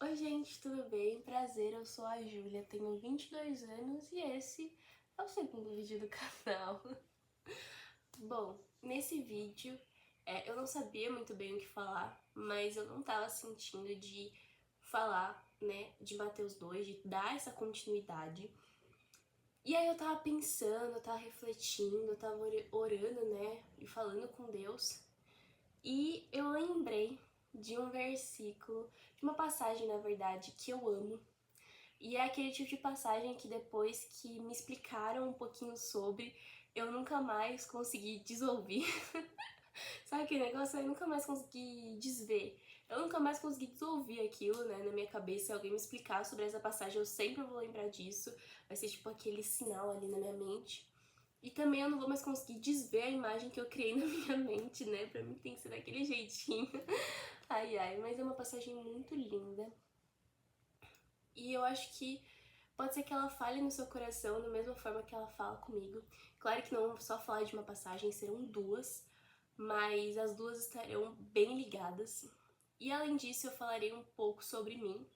Oi gente, tudo bem? Prazer, eu sou a Júlia, tenho 22 anos e esse é o segundo vídeo do canal. Bom, nesse vídeo eu não sabia muito bem o que falar, mas eu não tava sentindo de falar, né, de Mateus 2, de dar essa continuidade. E aí eu tava pensando, eu tava refletindo, eu tava orando, né, e falando com Deus. E eu lembrei de um versículo, de uma passagem, na verdade, que eu amo. E é aquele tipo de passagem que depois que me explicaram um pouquinho sobre, eu nunca mais consegui desouvir. Sabe aquele negócio? Eu nunca mais consegui desver. Eu nunca mais consegui desouvir aquilo, né, na minha cabeça. Se alguém me explicar sobre essa passagem, eu sempre vou lembrar disso. Vai ser tipo aquele sinal ali na minha mente. E também eu não vou mais conseguir desver a imagem que eu criei na minha mente, né? Pra mim tem que ser daquele jeitinho. Ai, ai, mas é uma passagem muito linda. E eu acho que pode ser que ela fale no seu coração da mesma forma que ela fala comigo. Claro que não vou só falar de uma passagem, serão duas, mas as duas estarão bem ligadas. E além disso, eu falarei um pouco sobre mim,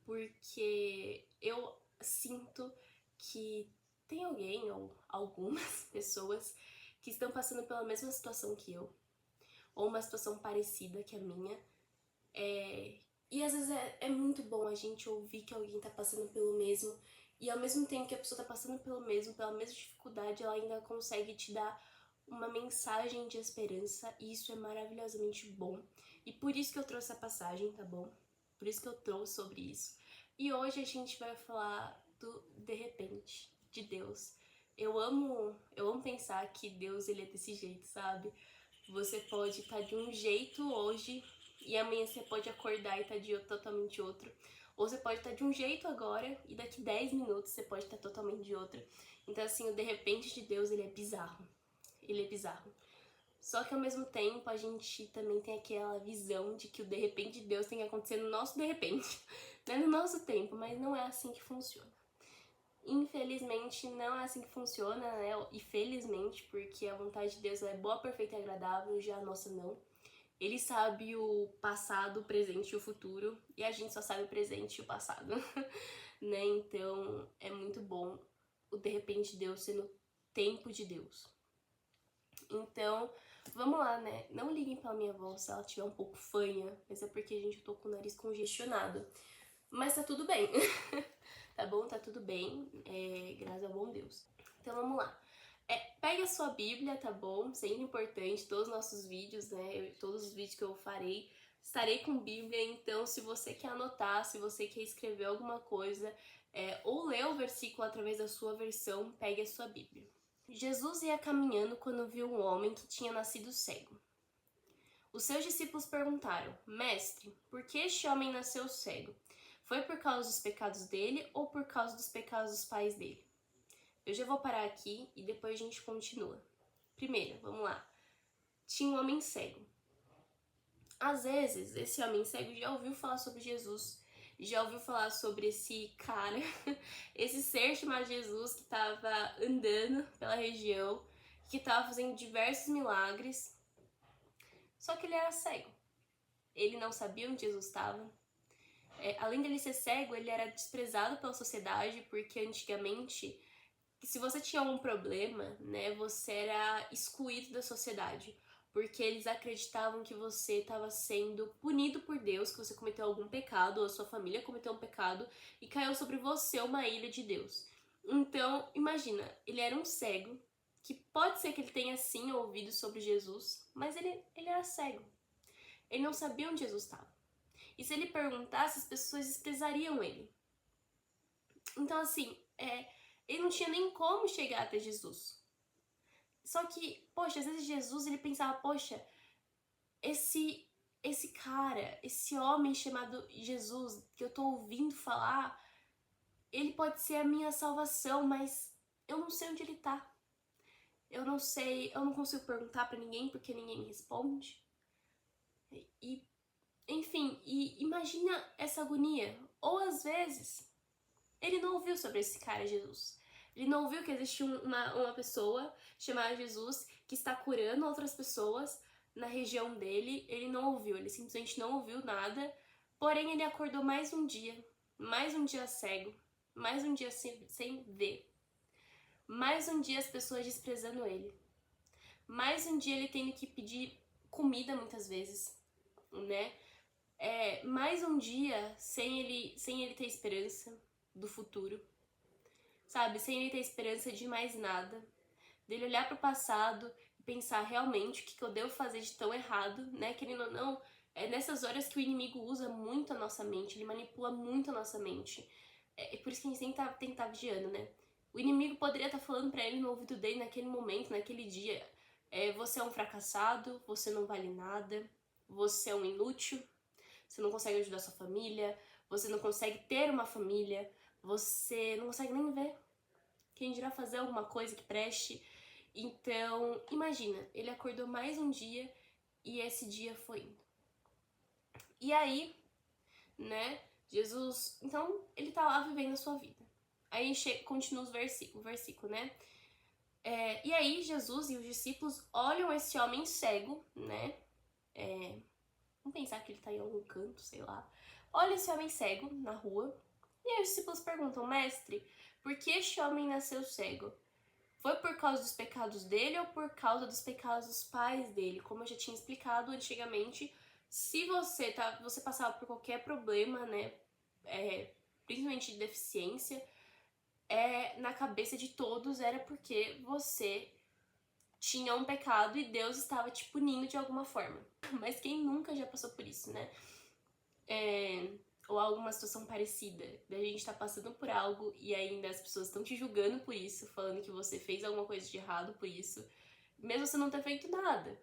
porque eu sinto que tem alguém ou algumas pessoas que estão passando pela mesma situação que eu, ou uma situação parecida que a minha. E às vezes é muito bom a gente ouvir que alguém tá passando pelo mesmo, e ao mesmo tempo que a pessoa tá passando pelo mesmo, pela mesma dificuldade, ela ainda consegue te dar uma mensagem de esperança, e isso é maravilhosamente bom. E por isso que eu trouxe a passagem, tá bom? Por isso que eu trouxe sobre isso. E hoje a gente vai falar do de repente, de Deus. Eu amo pensar que Deus ele é desse jeito, sabe? Você pode estar de um jeito hoje e amanhã você pode acordar e estar de totalmente outro. Ou você pode estar de um jeito agora e daqui 10 minutos você pode estar totalmente de outro. Então assim, o de repente de Deus, ele é bizarro. Ele é bizarro. Só que ao mesmo tempo a gente também tem aquela visão de que o de repente de Deus tem que acontecer no nosso de repente. Não é no nosso tempo, mas não é assim que funciona. Infelizmente não é assim que funciona, né? E felizmente, porque a vontade de Deus é boa, perfeita e agradável, já a nossa não. Ele sabe o passado, o presente e o futuro, e a gente só sabe o presente e o passado, né? Então é muito bom o de repente Deus ser no tempo de Deus. Então, vamos lá, né? Não liguem pra minha voz se ela estiver um pouco fanha, mas é porque, gente, eu tô com o nariz congestionado. Mas tá tudo bem, tá bom? Tá tudo bem, graças ao bom Deus. Então vamos lá. Pegue a sua Bíblia, tá bom? Sempre importante, todos os nossos vídeos, né? Todos os vídeos que eu farei, estarei com Bíblia, então se você quer anotar, se você quer escrever alguma coisa, ou ler o versículo através da sua versão, pegue a sua Bíblia. Jesus ia caminhando quando viu um homem que tinha nascido cego. Os seus discípulos perguntaram: Mestre, por que este homem nasceu cego? Foi por causa dos pecados dele ou por causa dos pecados dos pais dele? Eu já vou parar aqui e depois a gente continua. Primeiro, vamos lá. Tinha um homem cego. Às vezes, esse homem cego já ouviu falar sobre Jesus, já ouviu falar sobre esse cara, esse ser chamado Jesus que estava andando pela região, que estava fazendo diversos milagres, só que ele era cego. Ele não sabia onde Jesus estava. Além dele ser cego, ele era desprezado pela sociedade, porque antigamente, se você tinha algum problema, né, você era excluído da sociedade, porque eles acreditavam que você estava sendo punido por Deus, que você cometeu algum pecado, ou a sua família cometeu um pecado, e caiu sobre você uma ira de Deus. Então, imagina, ele era um cego, que pode ser que ele tenha sim ouvido sobre Jesus, mas ele era cego. Ele não sabia onde Jesus estava. E se ele perguntasse, as pessoas desprezariam ele. Então, assim, ele não tinha nem como chegar até Jesus. Só que, poxa, às vezes Jesus, ele pensava, poxa, esse cara, esse homem chamado Jesus, que eu tô ouvindo falar, ele pode ser a minha salvação, mas eu não sei onde ele tá. Eu não sei, eu não consigo perguntar pra ninguém porque ninguém me responde. E, enfim, imagina essa agonia. Ou às vezes, ele não ouviu sobre esse cara Jesus. Ele não ouviu que existe uma pessoa chamada Jesus que está curando outras pessoas na região dele. Ele não ouviu, ele simplesmente não ouviu nada Porém, ele acordou mais um dia cego, mais um dia sem ver, mais um dia as pessoas desprezando ele, mais um dia ele tendo que pedir comida muitas vezes, né? Mais um dia sem ele ter esperança do futuro, sabe? Sem ele ter esperança de mais nada, dele olhar para o passado e pensar realmente o que eu devo fazer de tão errado, né? Querendo ou não, é nessas horas que o inimigo usa muito a nossa mente, ele manipula muito a nossa mente. É por isso que a gente tem que estar vigiando, né? O inimigo poderia estar falando pra ele no ouvido dele naquele momento, naquele dia: você é um fracassado, você não vale nada, você é um inútil, você não consegue ajudar sua família, você não consegue ter uma família, você não consegue nem ver. Quem dirá fazer alguma coisa que preste? Então, imagina, ele acordou mais um dia e esse dia foi indo. E aí, né, Jesus, então, ele tá lá vivendo a sua vida. Aí continua o versículo, né? E aí, Jesus e os discípulos olham esse homem cego, né? Vamos pensar que ele tá em algum canto, sei lá. Olha esse homem cego na rua. E aí os discípulos perguntam: mestre, por que este homem nasceu cego? Foi por causa dos pecados dele ou por causa dos pecados dos pais dele? Como eu já tinha explicado antigamente, se você passava por qualquer problema, né, principalmente de deficiência, na cabeça de todos era porque você tinha um pecado e Deus estava te punindo de alguma forma. Mas quem nunca já passou por isso, né? Ou alguma situação parecida, da gente tá passando por algo e ainda as pessoas estão te julgando por isso, falando que você fez alguma coisa de errado por isso, mesmo você não ter feito nada.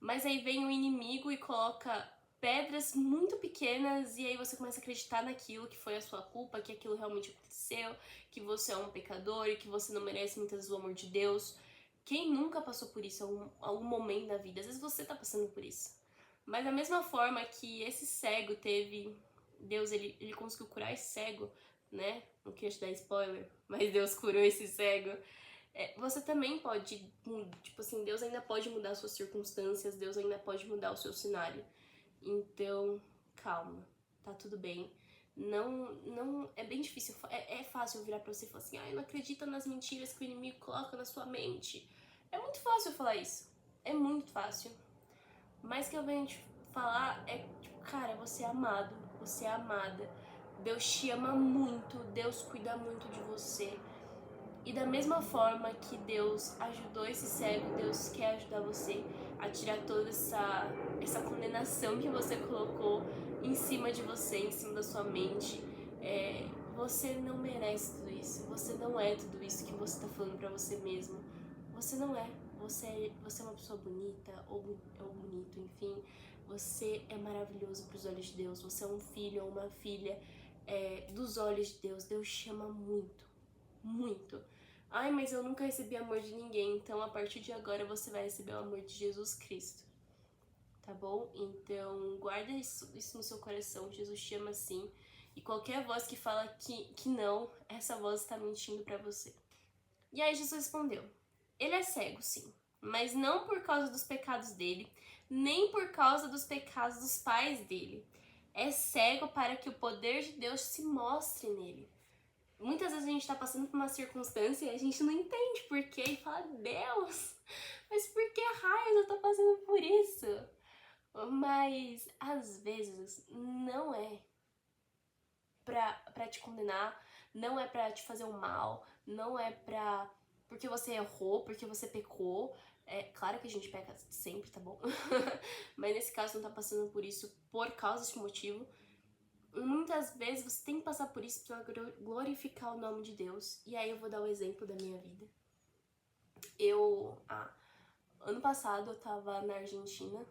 Mas aí vem o inimigo e coloca pedras muito pequenas e aí você começa a acreditar naquilo que foi a sua culpa, que aquilo realmente aconteceu, que você é um pecador e que você não merece muitas vezes o amor de Deus. Quem nunca passou por isso em algum momento da vida? Às vezes você tá passando por isso. Mas da mesma forma que esse cego teve... Deus, ele conseguiu curar esse cego, né? Não queria te dar spoiler, mas Deus curou esse cego. Você também pode, tipo assim, Deus ainda pode mudar suas circunstâncias, Deus ainda pode mudar o seu cenário. Então, calma, tá tudo bem. Não, é bem difícil, é fácil eu virar pra você e falar assim: ai, não acredita nas mentiras que o inimigo coloca na sua mente. É muito fácil eu falar isso, é muito fácil. Mas o que eu venho te falar é, tipo, cara, você é amado, você é amada. Deus te ama muito, Deus cuida muito de você. E da mesma forma que Deus ajudou esse cego, Deus quer ajudar você a tirar toda essa condenação que você colocou em cima de você, em cima da sua mente. Você não merece tudo isso, você não é tudo isso que você tá falando pra você mesmo. Você não é. Você é uma pessoa bonita ou bonito, enfim. Você é maravilhoso pros olhos de Deus. Você é um filho ou uma filha dos olhos de Deus. Deus te ama muito, muito. Ai, mas eu nunca recebi amor de ninguém, então a partir de agora você vai receber o amor de Jesus Cristo. Tá bom? Então guarda isso no seu coração. Jesus te ama sim. E qualquer voz que fala que não, essa voz está mentindo pra você. E aí Jesus respondeu: ele é cego, sim, mas não por causa dos pecados dele, nem por causa dos pecados dos pais dele. É cego para que o poder de Deus se mostre nele. Muitas vezes a gente tá passando por uma circunstância e a gente não entende por quê e fala: Deus, mas por que raios eu tô passando por isso? Mas às vezes não é pra te condenar, não é pra te fazer um mal, não é porque você errou, porque você pecou. É claro que a gente peca sempre, tá bom? Mas nesse caso não tá passando por isso por causa desse motivo. Muitas vezes você tem que passar por isso pra glorificar o nome de Deus. E aí eu vou dar um exemplo da minha vida. Ano passado eu tava na Argentina,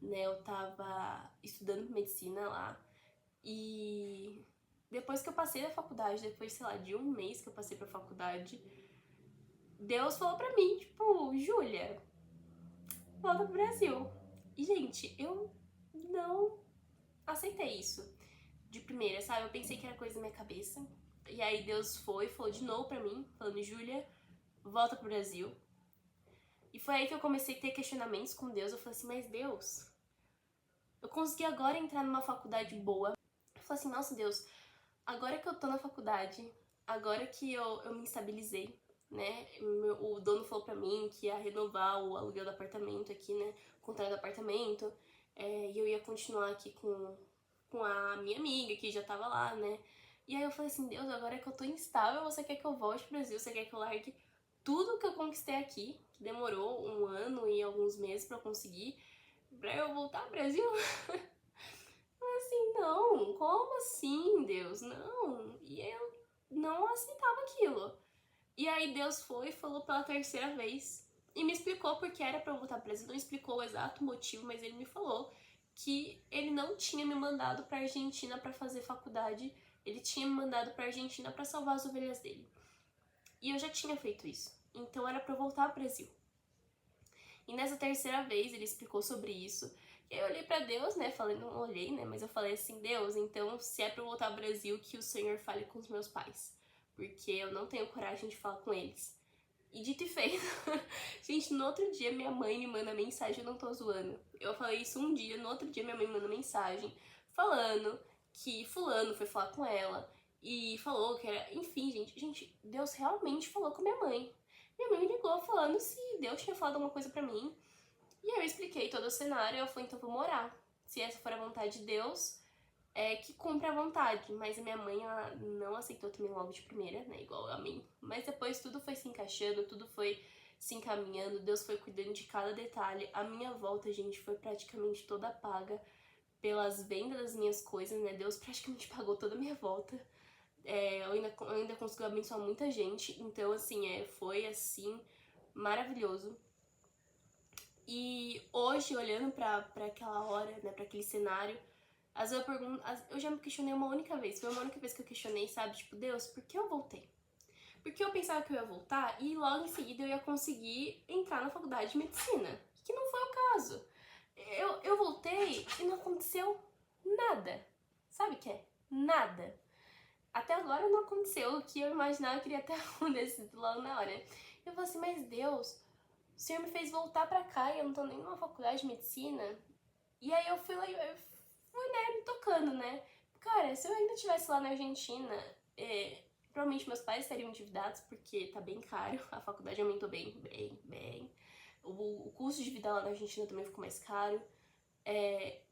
né? Eu tava estudando medicina lá. E depois que eu passei da faculdade, depois, sei lá, de um mês que eu passei pra faculdade, Deus falou pra mim, tipo, Júlia, volta pro Brasil. E, gente, eu não aceitei isso de primeira, sabe? Eu pensei que era coisa da minha cabeça. E aí Deus falou de novo pra mim, falando: Júlia, volta pro Brasil. E foi aí que eu comecei a ter questionamentos com Deus. Eu falei assim: mas Deus, Eu consegui agora entrar numa faculdade boa. Eu falei assim, nossa Deus, agora que eu tô na faculdade, agora que eu me estabilizei, né? O dono falou pra mim que ia renovar o aluguel do apartamento aqui, né? O contrato do apartamento. E eu ia continuar aqui com a minha amiga que já tava lá, né? E aí eu falei assim, Deus, agora que eu tô instável, você quer que eu volte pro Brasil? Você quer que eu largue tudo que eu conquistei aqui, que demorou 1 ano e alguns meses pra eu conseguir, pra eu voltar pro Brasil? Assim, não, como assim, Deus? Não. E eu não aceitava aquilo. E aí Deus foi e falou pela terceira vez. E me explicou porque era pra eu voltar pro Brasil. Não explicou o exato motivo, mas ele me falou que ele não tinha me mandado pra Argentina pra fazer faculdade. Ele tinha me mandado pra Argentina pra salvar as ovelhas dele. E eu já tinha feito isso. Então era pra eu voltar pro Brasil. E nessa terceira vez ele explicou sobre isso. E aí eu olhei pra Deus, né? Falei, não olhei, né? Mas eu falei assim, Deus, então se é pra eu voltar ao Brasil, que o Senhor fale com os meus pais. Porque eu não tenho coragem de falar com eles. E dito e feito. Gente, no outro dia minha mãe me manda mensagem, eu não tô zoando. Eu falei isso um dia, no outro dia minha mãe me manda mensagem falando que fulano foi falar com ela. E falou que era. Enfim, gente, Deus realmente falou com minha mãe. Minha mãe me ligou falando se Deus tinha falado alguma coisa pra mim. E aí eu expliquei todo o cenário, eu falei, então vou morar. Se essa for a vontade de Deus, que cumpra a vontade. Mas a minha mãe, ela não aceitou também logo de primeira, né, igual a mim. Mas depois tudo foi se encaixando, tudo foi se encaminhando, Deus foi cuidando de cada detalhe. A minha volta, gente, foi praticamente toda paga pelas vendas das minhas coisas, né, Deus praticamente pagou toda a minha volta. Eu ainda consegui abençoar muita gente, então assim, foi assim, maravilhoso. E hoje, olhando pra aquela hora, né, pra aquele cenário, às vezes eu já me questionei uma única vez, foi uma única vez que eu questionei, sabe, tipo, Deus, por que eu voltei? Porque eu pensava que eu ia voltar e logo em seguida eu ia conseguir entrar na faculdade de medicina, que não foi o caso. Eu voltei e não aconteceu nada. Sabe o que é? Nada. Até agora não aconteceu o que eu imaginava que iria ter acontecido logo na hora. Eu falei assim, mas Deus, o Senhor me fez voltar pra cá e eu não tô nem numa faculdade de medicina. E aí eu fui lá e fui, né, me tocando, né? Cara, se eu ainda estivesse lá na Argentina, provavelmente meus pais estariam endividados porque tá bem caro. A faculdade aumentou bem. O custo de vida lá na Argentina também ficou mais caro.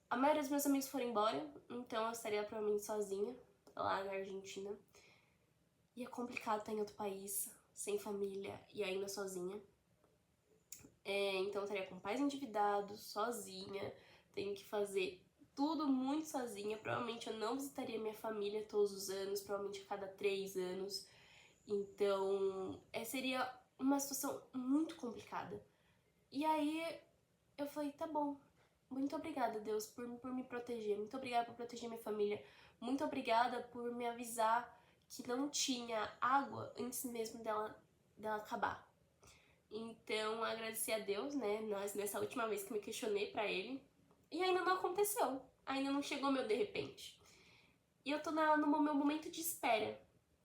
A maioria dos meus amigos foram embora, então eu estaria provavelmente sozinha lá na Argentina. E é complicado estar em outro país, sem família e ainda sozinha. Então eu estaria com pais endividados, sozinha, tenho que fazer tudo muito sozinha. Provavelmente eu não visitaria minha família todos os anos, provavelmente a cada 3 anos. Então seria uma situação muito complicada. E aí eu falei, tá bom, muito obrigada, Deus, por me proteger. Muito obrigada por proteger minha família. Muito obrigada por me avisar que não tinha água antes mesmo dela acabar. Então, agradeci a Deus, né, nessa última vez que me questionei pra ele. E ainda não aconteceu. Ainda não chegou meu de repente. E eu tô no meu momento de espera.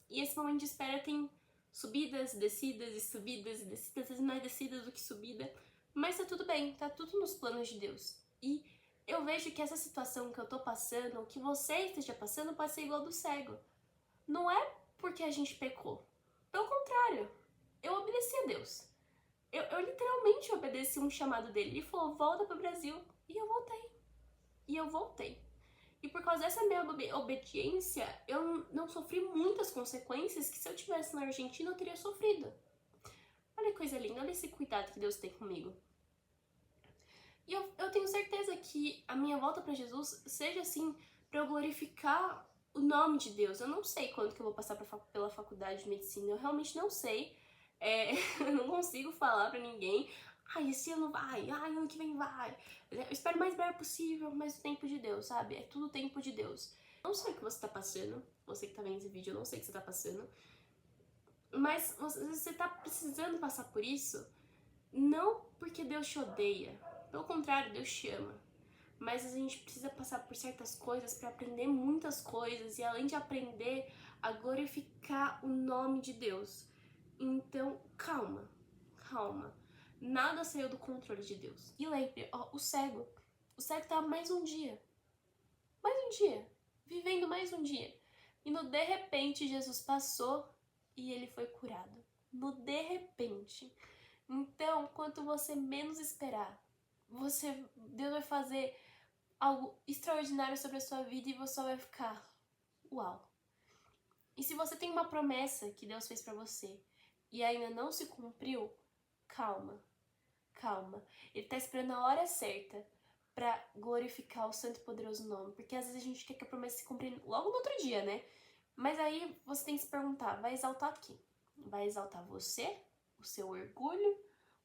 E esse momento de espera tem subidas, descidas e subidas e descidas, às vezes mais descidas do que subida. Mas tá tudo bem, tá tudo nos planos de Deus. E eu vejo que essa situação que eu tô passando, ou que você esteja passando, pode ser igual do cego. Não é porque a gente pecou. Pelo contrário, eu obedeci a Deus. Eu literalmente obedeci um chamado dele. Ele falou, volta pro Brasil. E eu voltei. E por causa dessa minha obediência, eu não sofri muitas consequências que se eu tivesse na Argentina eu teria sofrido. Olha que coisa linda, olha esse cuidado que Deus tem comigo. E eu tenho certeza que a minha volta para Jesus seja assim, para eu glorificar o nome de Deus. Eu não sei quando que eu vou passar pela faculdade de medicina, eu realmente não sei. Eu não consigo falar pra ninguém, esse ano vai, ano que vem vai. Eu espero o mais breve possível, mas o tempo de Deus, sabe? É tudo o tempo de Deus. Eu não sei o que você tá passando, você que tá vendo esse vídeo, eu não sei o que você tá passando. Mas você tá precisando passar por isso, não porque Deus te odeia. Pelo contrário, Deus te ama. Mas a gente precisa passar por certas coisas para aprender muitas coisas e além de aprender a glorificar o nome de Deus. Então, calma. Nada saiu do controle de Deus. E lembre, o cego, O cego estava mais um dia, vivendo mais um dia. E no de repente Jesus passou e ele foi curado. No de repente. Então, quanto você menos esperar, Deus vai fazer algo extraordinário sobre a sua vida e você vai ficar, uau. E se você tem uma promessa que Deus fez pra você e ainda não se cumpriu, calma. Ele tá esperando a hora certa pra glorificar o santo e poderoso nome. Porque às vezes a gente quer que a promessa se cumpra logo no outro dia, né? Mas aí você tem que se perguntar, vai exaltar quem? Vai exaltar você? O seu orgulho?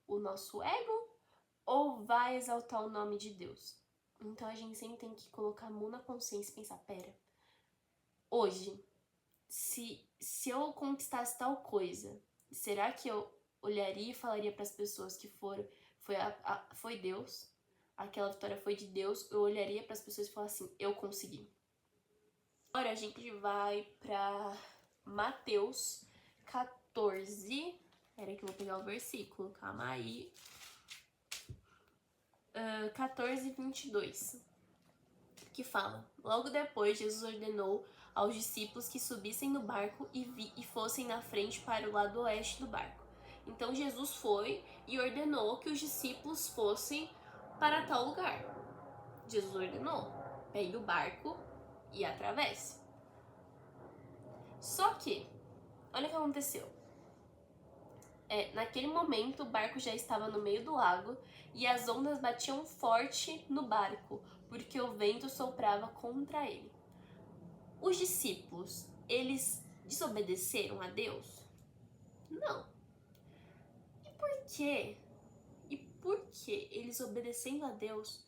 O nosso ego? Ou vai exaltar o nome de Deus? Então a gente sempre tem que colocar a mão na consciência e pensar, pera, hoje, se eu conquistasse tal coisa, será que eu olharia e falaria para as pessoas que foi Deus, aquela vitória foi de Deus? Eu olharia para as pessoas e falaria assim, eu consegui. Agora a gente vai para Mateus 14. Espera que eu vou pegar o versículo, calma aí. 14, 22. Que fala: logo depois, Jesus ordenou aos discípulos que subissem no barco e fossem na frente para o lado oeste do barco. Então Jesus foi e ordenou que os discípulos fossem para tal lugar. Jesus ordenou: pegue o barco e atravesse. Só que, olha o que aconteceu. Naquele momento, o barco já estava no meio do lago e as ondas batiam forte no barco, porque o vento soprava contra ele. Os discípulos, eles desobedeceram a Deus? Não. E por quê? E porque eles obedecendo a Deus,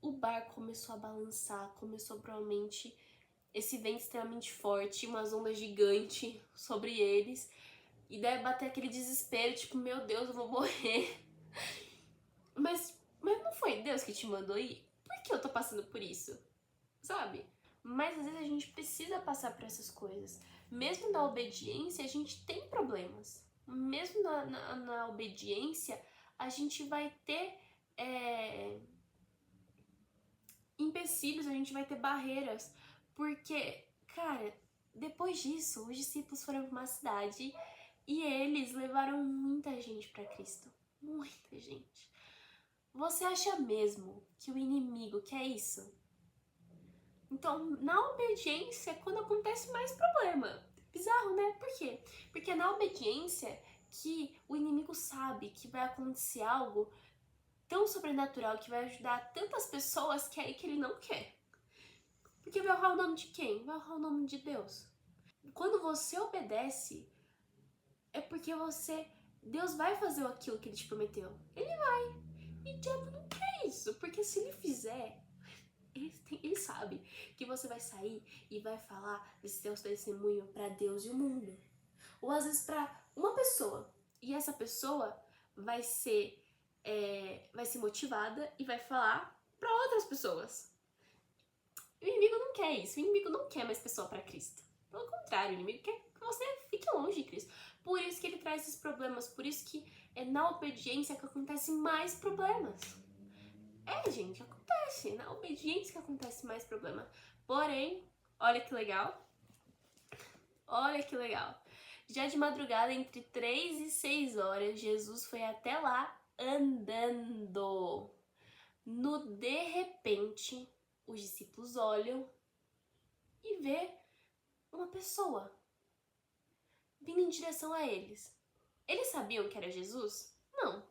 o barco começou a balançar, começou provavelmente esse vento extremamente forte, umas ondas gigantes sobre eles, e deve bater aquele desespero, tipo, meu Deus, eu vou morrer. Mas não foi Deus que te mandou ir? Por que eu tô passando por isso? Sabe? Mas às vezes a gente precisa passar por essas coisas. Mesmo na obediência, a gente tem problemas. Mesmo na obediência, a gente vai ter empecilhos, a gente vai ter barreiras. Porque, cara, depois disso, os discípulos foram para uma cidade e eles levaram muita gente para Cristo. Muita gente. Você acha mesmo que o inimigo quer isso? Então, na obediência é quando acontece mais problema. Bizarro, né? Por quê? Porque é na obediência que o inimigo sabe que vai acontecer algo tão sobrenatural que vai ajudar tantas pessoas que é aí que ele não quer. Porque vai honrar o nome de quem? Vai honrar o nome de Deus. Quando você obedece, é porque Deus vai fazer aquilo que ele te prometeu. Ele vai. E o diabo não quer isso, porque se ele fizer, ele sabe que você vai sair e vai falar desse teu testemunho para Deus e o mundo. Ou às vezes para uma pessoa. E essa pessoa vai ser motivada e vai falar para outras pessoas. O inimigo não quer isso. O inimigo não quer mais pessoa para Cristo. Pelo contrário, o inimigo quer que você fique longe de Cristo. Por isso que ele traz esses problemas. Por isso que é na obediência que acontecem mais problemas. Gente, acontece. Na obediência que acontece mais problema. Porém, olha que legal. Olha que legal. Já de madrugada, entre 3 e 6 horas, Jesus foi até lá andando. No de repente, os discípulos olham e vê uma pessoa vindo em direção a eles. Eles sabiam que era Jesus? Não.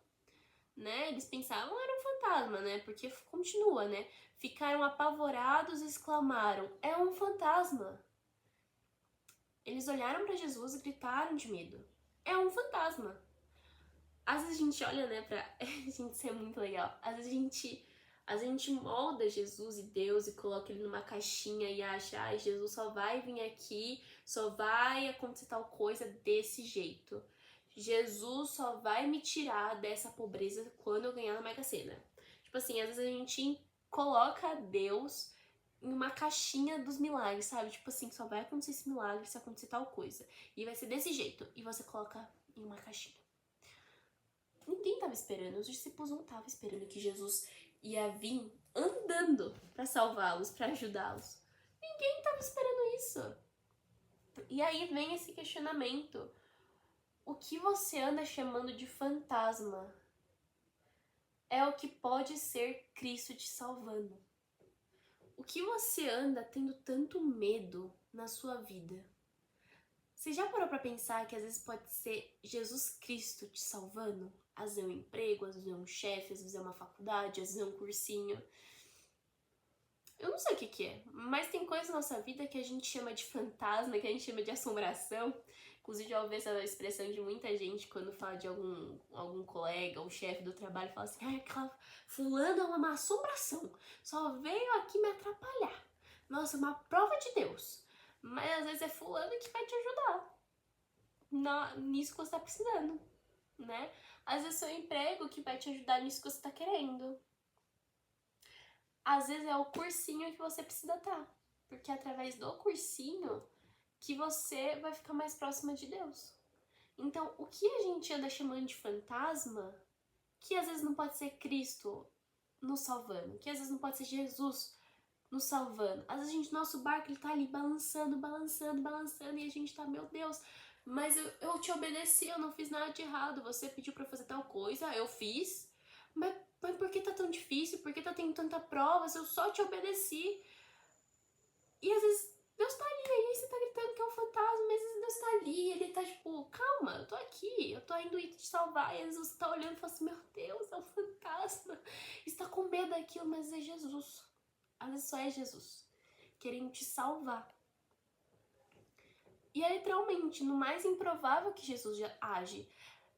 Né? Eles pensavam era um fantasma, né? Porque continua, né? Ficaram apavorados e exclamaram: é um fantasma! Eles olharam para Jesus e gritaram de medo: é um fantasma! Às vezes a gente olha, né, pra gente ser muito legal. Às vezes a gente molda Jesus e Deus e coloca ele numa caixinha e acha, Jesus só vai vir aqui, só vai acontecer tal coisa desse jeito. Jesus só vai me tirar dessa pobreza quando eu ganhar na Mega Sena. Tipo assim, às vezes a gente coloca Deus em uma caixinha dos milagres, sabe? Tipo assim, só vai acontecer esse milagre se acontecer tal coisa. E vai ser desse jeito. E você coloca em uma caixinha. Ninguém estava esperando, os discípulos não estavam esperando que Jesus ia vir andando para salvá-los, para ajudá-los. Ninguém estava esperando isso. E aí vem esse questionamento. O que você anda chamando de fantasma é o que pode ser Cristo te salvando. O que você anda tendo tanto medo na sua vida? Você já parou pra pensar que às vezes pode ser Jesus Cristo te salvando? Às vezes é um emprego, às vezes é um chefe, às vezes é uma faculdade, às vezes é um cursinho. Eu não sei o que é, mas tem coisas na nossa vida que a gente chama de fantasma, que a gente chama de assombração. Inclusive, já ouvi essa expressão de muita gente quando fala de algum colega ou chefe do trabalho, fala assim, aquela fulana é uma assombração, só veio aqui me atrapalhar. Nossa, uma prova de Deus. Mas às vezes é fulano que vai te ajudar nisso que você tá precisando, né? Às vezes é seu emprego que vai te ajudar nisso que você tá querendo. Às vezes é o cursinho que você precisa estar, porque é através do cursinho que você vai ficar mais próxima de Deus. Então, o que a gente anda chamando de fantasma, que às vezes não pode ser Cristo nos salvando, que às vezes não pode ser Jesus nos salvando. Às vezes nosso barco ele tá ali balançando, e a gente tá, meu Deus, mas eu te obedeci, eu não fiz nada de errado, você pediu pra fazer tal coisa, eu fiz, mas por que tá tão difícil? Por que tá tendo tanta prova? Eu só te obedeci. E às vezes Deus tá ali, aí você tá gritando que é um fantasma, mas às vezes Deus tá ali, ele tá tipo, calma, eu tô aqui, eu tô indo te salvar, e às vezes você tá olhando e fala assim, meu Deus, é um fantasma, e você tá com medo daquilo, mas é Jesus. Às vezes só é Jesus querendo te salvar. E é literalmente no mais improvável que Jesus já age.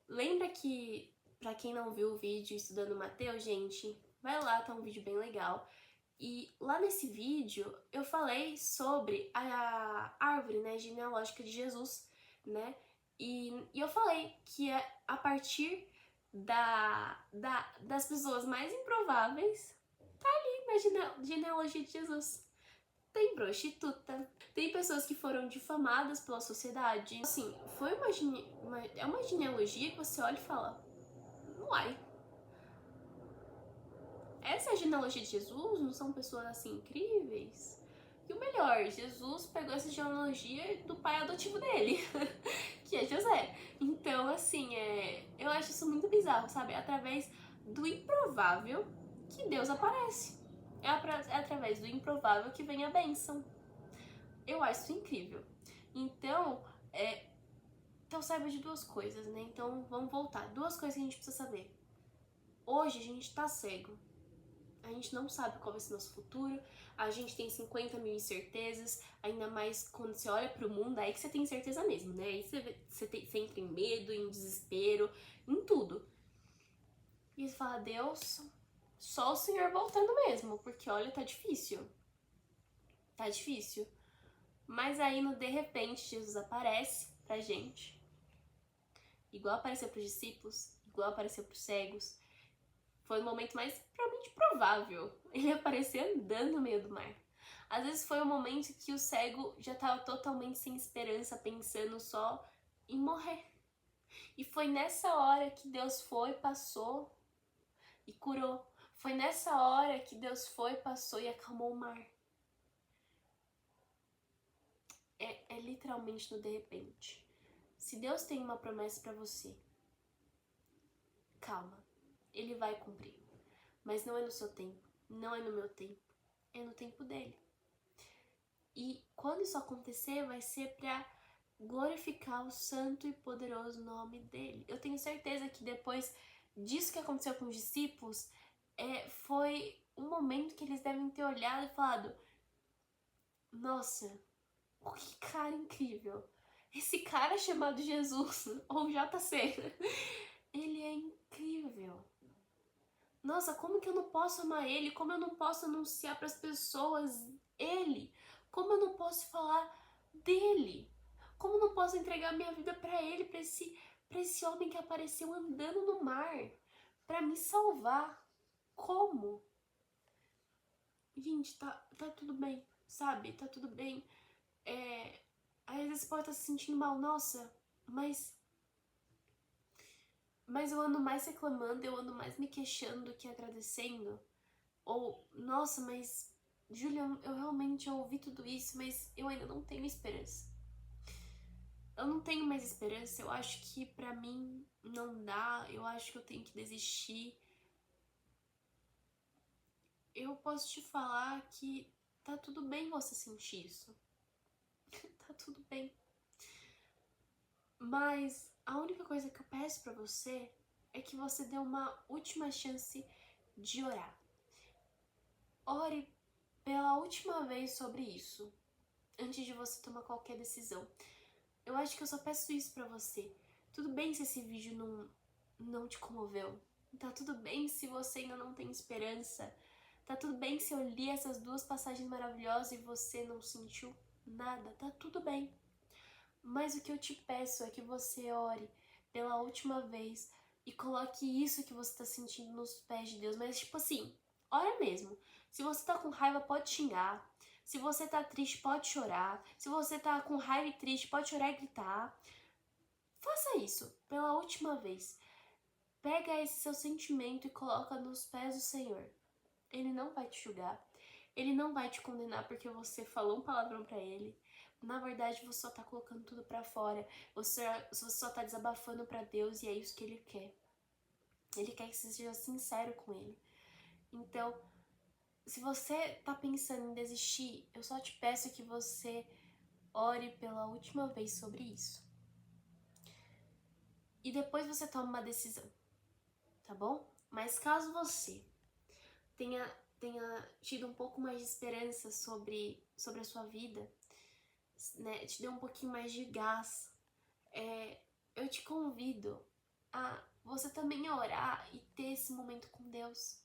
Lembra que, pra quem não viu o vídeo estudando Mateus, gente, vai lá, tá um vídeo bem legal. E lá nesse vídeo eu falei sobre a árvore, né, genealógica de Jesus, né? E eu falei que é a partir das pessoas mais improváveis, tá ali na genealogia de Jesus. Tem prostituta, tem pessoas que foram difamadas pela sociedade. Assim, foi é uma genealogia que você olha e fala, uai, essa é a genealogia de Jesus? Não são pessoas assim incríveis? E o melhor, Jesus pegou essa genealogia do pai adotivo dele, que é José. Então, assim, eu acho isso muito bizarro, sabe? É através do improvável que Deus aparece. É através do improvável que vem a bênção. Eu acho isso incrível. Então, então saiba de duas coisas, né? Então, vamos voltar. Duas coisas que a gente precisa saber. Hoje a gente tá cego. A gente não sabe qual vai ser nosso futuro, a gente tem 50 mil incertezas, ainda mais quando você olha pro mundo, aí que você tem certeza mesmo, né? Aí você entra em medo, em desespero, em tudo. E você fala, Deus, só o Senhor voltando mesmo, porque olha, tá difícil. Tá difícil. Mas aí, de repente, Jesus aparece pra gente, igual apareceu pros discípulos, igual apareceu pros cegos. Foi o momento mais provavelmente provável. Ele aparecer andando no meio do mar. Às vezes foi o momento que o cego já estava totalmente sem esperança, pensando só em morrer. E foi nessa hora que Deus foi, passou e curou. Foi nessa hora que Deus foi, passou e acalmou o mar. É literalmente no de repente. Se Deus tem uma promessa para você, calma, Ele vai cumprir. Mas não é no seu tempo, não é no meu tempo, é no tempo dele. E quando isso acontecer, vai ser para glorificar o santo e poderoso nome dele. Eu tenho certeza que depois disso que aconteceu com os discípulos, foi um momento que eles devem ter olhado e falado, nossa, que cara incrível. Esse cara chamado Jesus, ou JC, ele é incrível. Nossa, como que eu não posso amar ele? Como eu não posso anunciar para as pessoas ele? Como eu não posso falar dele? Como eu não posso entregar minha vida para ele, para esse homem que apareceu andando no mar, para me salvar? Como? Gente, tá tudo bem, sabe? Tá tudo bem. Às vezes você pode estar se sentindo mal, nossa, mas eu ando mais reclamando, eu ando mais me queixando do que agradecendo. Ou, nossa, mas Júlia, eu realmente ouvi tudo isso, mas eu ainda não tenho esperança. Eu não tenho mais esperança, eu acho que pra mim não dá, eu acho que eu tenho que desistir. Eu posso te falar que tá tudo bem você sentir isso. Tá tudo bem. Mas a única coisa que eu peço pra você é que você dê uma última chance de orar. Ore pela última vez sobre isso, antes de você tomar qualquer decisão. Eu acho que eu só peço isso pra você. Tudo bem se esse vídeo não te comoveu. Tá tudo bem se você ainda não tem esperança. Tá tudo bem se eu li essas duas passagens maravilhosas e você não sentiu nada. Tá tudo bem. Mas o que eu te peço é que você ore pela última vez e coloque isso que você tá sentindo nos pés de Deus. Mas tipo assim, ora mesmo. Se você tá com raiva, pode xingar. Se você tá triste, pode chorar. Se você tá com raiva e triste, pode chorar e gritar. Faça isso pela última vez. Pega esse seu sentimento e coloca nos pés do Senhor. Ele não vai te julgar. Ele não vai te condenar porque você falou um palavrão pra ele. Na verdade, você só tá colocando tudo pra fora. Você só tá desabafando pra Deus e é isso que ele quer. Ele quer que você seja sincero com ele. Então, se você tá pensando em desistir, eu só te peço que você ore pela última vez sobre isso. E depois você toma uma decisão, tá bom? Mas caso você tenha tido um pouco mais de esperança sobre a sua vida, né, te deu um pouquinho mais de gás, eu te convido a você também orar e ter esse momento com Deus.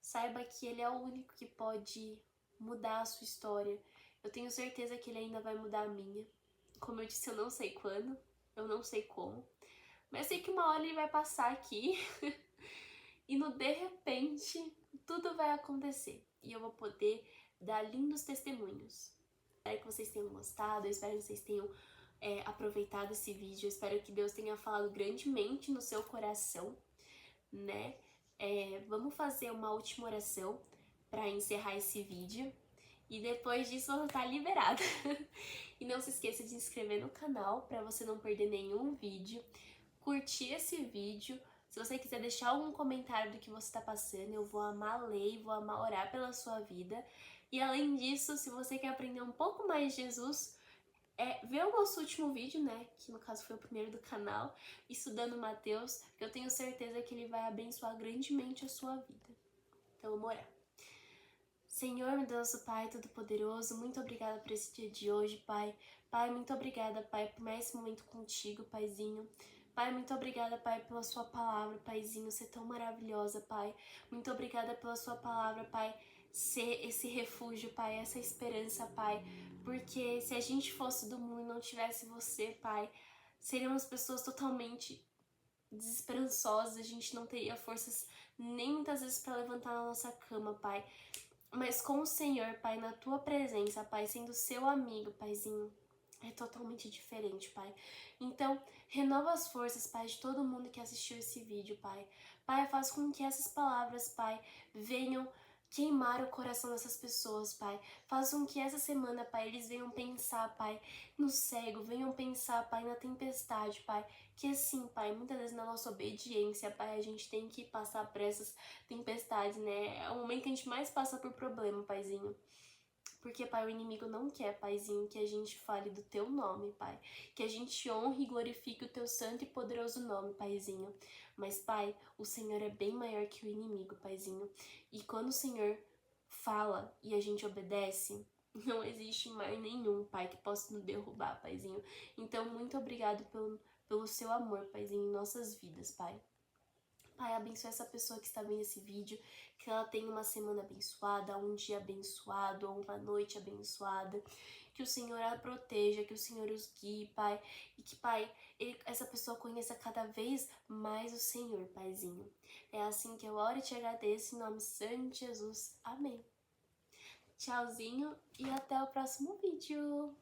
Saiba que Ele é o único que pode mudar a sua história. Eu tenho certeza que Ele ainda vai mudar a minha. Como eu disse, eu não sei quando, eu não sei como, mas eu sei que uma hora Ele vai passar aqui e no de repente tudo vai acontecer e eu vou poder dar lindos testemunhos. Espero que vocês tenham gostado, eu espero que vocês tenham aproveitado esse vídeo, eu espero que Deus tenha falado grandemente no seu coração, né? Vamos fazer uma última oração para encerrar esse vídeo e depois disso você tá liberada. E não se esqueça de se inscrever no canal para você não perder nenhum vídeo, curtir esse vídeo. Se você quiser deixar algum comentário do que você está passando, eu vou amar ler, vou amar orar pela sua vida. E além disso, se você quer aprender um pouco mais de Jesus, vê o nosso último vídeo, né, que no caso foi o primeiro do canal, Estudando Mateus, que eu tenho certeza que ele vai abençoar grandemente a sua vida. Então vamos orar. Senhor, meu Deus, Pai Todo-Poderoso, muito obrigada por esse dia de hoje, Pai. Pai, muito obrigada, Pai, por mais esse momento contigo, Paizinho. Pai, muito obrigada, Pai, pela sua palavra, Paizinho, ser tão maravilhosa, Pai. Muito obrigada pela sua palavra, Pai, ser esse refúgio, Pai, essa esperança, Pai. Porque se a gente fosse do mundo e não tivesse você, Pai, seríamos pessoas totalmente desesperançosas, a gente não teria forças nem muitas vezes para levantar na nossa cama, Pai. Mas com o Senhor, Pai, na tua presença, Pai, sendo seu amigo, Paizinho, é totalmente diferente, Pai. Então, renova as forças, Pai, de todo mundo que assistiu esse vídeo, Pai. Pai, faz com que essas palavras, Pai, venham queimar o coração dessas pessoas, Pai. Faz com que essa semana, Pai, eles venham pensar, Pai, no cego, venham pensar, Pai, na tempestade, Pai. Que assim, Pai, muitas vezes na nossa obediência, Pai, a gente tem que passar por essas tempestades, né? É o momento que a gente mais passa por problema, Paizinho. Porque, Pai, o inimigo não quer, Paizinho, que a gente fale do Teu nome, Pai. Que a gente honre e glorifique o Teu santo e poderoso nome, Paizinho. Mas, Pai, o Senhor é bem maior que o inimigo, Paizinho. E quando o Senhor fala e a gente obedece, não existe mar nenhum, Pai, que possa nos derrubar, Paizinho. Então, muito obrigado pelo seu amor, Paizinho, em nossas vidas, Pai. Pai, abençoa essa pessoa que está vendo esse vídeo, que ela tenha uma semana abençoada, um dia abençoado, ou uma noite abençoada. Que o Senhor a proteja, que o Senhor os guie, Pai. E que, Pai, essa pessoa conheça cada vez mais o Senhor, Paizinho. É assim que eu oro e te agradeço, em nome santo de Jesus. Amém. Tchauzinho e até o próximo vídeo.